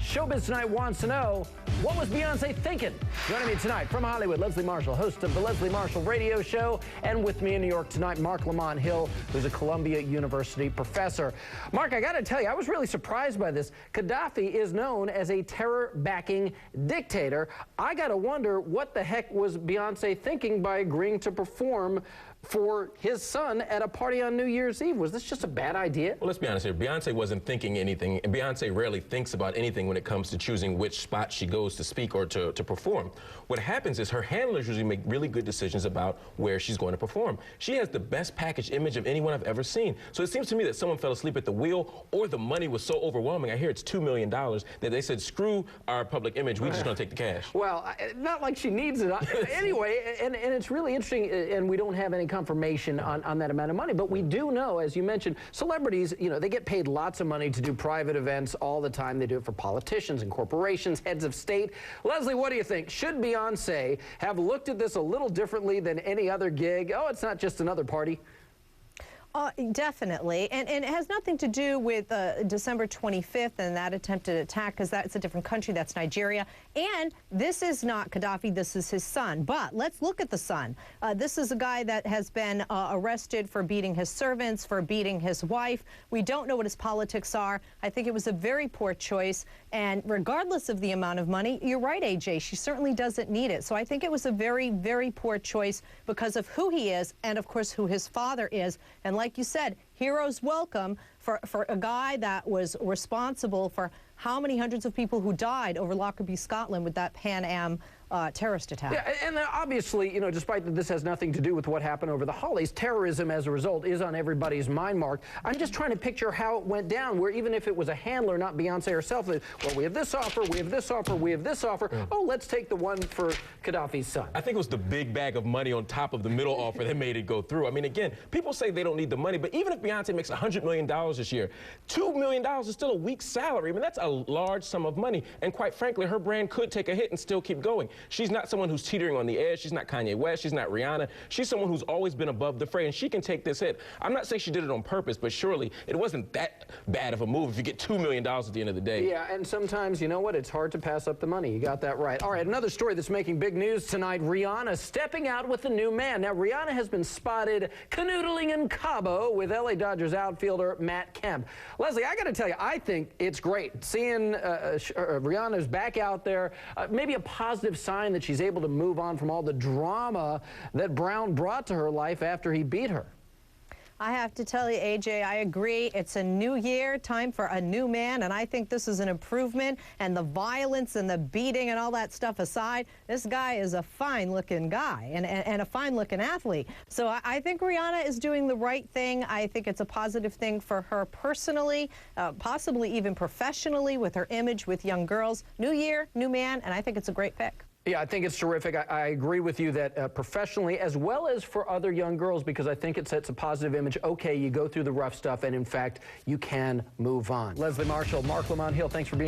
Showbiz Tonight wants to know, what was Beyonce thinking? Joining me tonight from Hollywood, Leslie Marshall, host of the Leslie Marshall Radio Show, and with me in New York tonight, Marc Lamont Hill, who's a Columbia University professor. Marc, I got to tell you, I was really surprised by this. Gaddafi is known as a terror-backing dictator. I got to wonder what the heck was Beyonce thinking by agreeing to perform for his son at a party on New Year's Eve. Was this just a bad idea? Well, let's be honest here. Beyonce wasn't thinking anything, and Beyonce rarely thinks about anything when it comes to choosing which spot she goes to speak or to perform. What happens is her handlers usually make really good decisions about where she's going to perform. She has the best package image of anyone I've ever seen. So it seems to me that someone fell asleep at the wheel, or the money was so overwhelming. I hear it's $2 million that they said, screw our public image, we're just going to take the cash. Well, not like she needs it. Anyway, and it's really interesting, and we don't have any confirmation on that amount of money, but we do know, as you mentioned, celebrities, you know, they get paid lots of money to do private events all the time. They do it for politicians and corporations, heads of state. Leslie, what do you think? Should Beyonce have looked at this a little differently than any other gig? Oh, it's not just another party. Definitely, and it has nothing to do with December 25th and that attempted attack, because that's a different country. That's Nigeria, and this is not Gaddafi, this is his son. But let's look at the son. This is a guy that has been arrested for beating his servants, for beating his wife. We don't know what his politics are. I think it was a very poor choice, and regardless of the amount of money, you're right, AJ, she certainly doesn't need it. So I think it was a very, very poor choice because of who he is and, of course, who his father is. And like you said, heroes welcome for a guy that was responsible for how many hundreds of people who died over Lockerbie, Scotland with that Pan Am terrorist attack. Yeah, and obviously, you know, despite that this has nothing to do with what happened over the holidays, terrorism as a result is on everybody's mind, Mark. I'm just trying to picture how it went down, where even if it was a handler, not Beyonce herself, well, we have this offer, we have this offer, we have this offer. Oh, let's take the one for Gaddafi's son. I think it was the big bag of money on top of the middle offer that made it go through. I mean, again, people say they don't need the money, but even if Beyonce makes $100 million this year, $2 million is still a week's salary. I mean, that's a large sum of money, and quite frankly, her brand could take a hit and still keep going. She's not someone who's teetering on the edge. She's not Kanye West. She's not Rihanna. She's someone who's always been above the fray, and she can take this hit. I'm not saying she did it on purpose, but surely it wasn't that bad of a move if you get $2 million at the end of the day. Yeah, and sometimes, you know what, it's hard to pass up the money. You got that right. All right, another story that's making big news tonight, Rihanna stepping out with a new man. Now, Rihanna has been spotted canoodling in Cabo with LA Dodgers outfielder Matt Kemp. Leslie, I got to tell you, I think it's great seeing Rihanna's back out there. Maybe a positive sign that she's able to move on from all the drama that Brown brought to her life after he beat her. I have to tell you, AJ, I agree. It's a new year, time for a new man, and I think this is an improvement. And the violence and the beating and all that stuff aside, this guy is a fine-looking guy and a fine-looking athlete. So I think Rihanna is doing the right thing. I think it's a positive thing for her personally, possibly even professionally, with her image with young girls. New year, new man, and I think it's a great pick. Yeah, I think it's terrific. I agree with you that professionally, as well as for other young girls, because I think it sets a positive image. Okay, you go through the rough stuff, and in fact, you can move on. Leslie Marshall, Marc Lamont Hill, thanks for being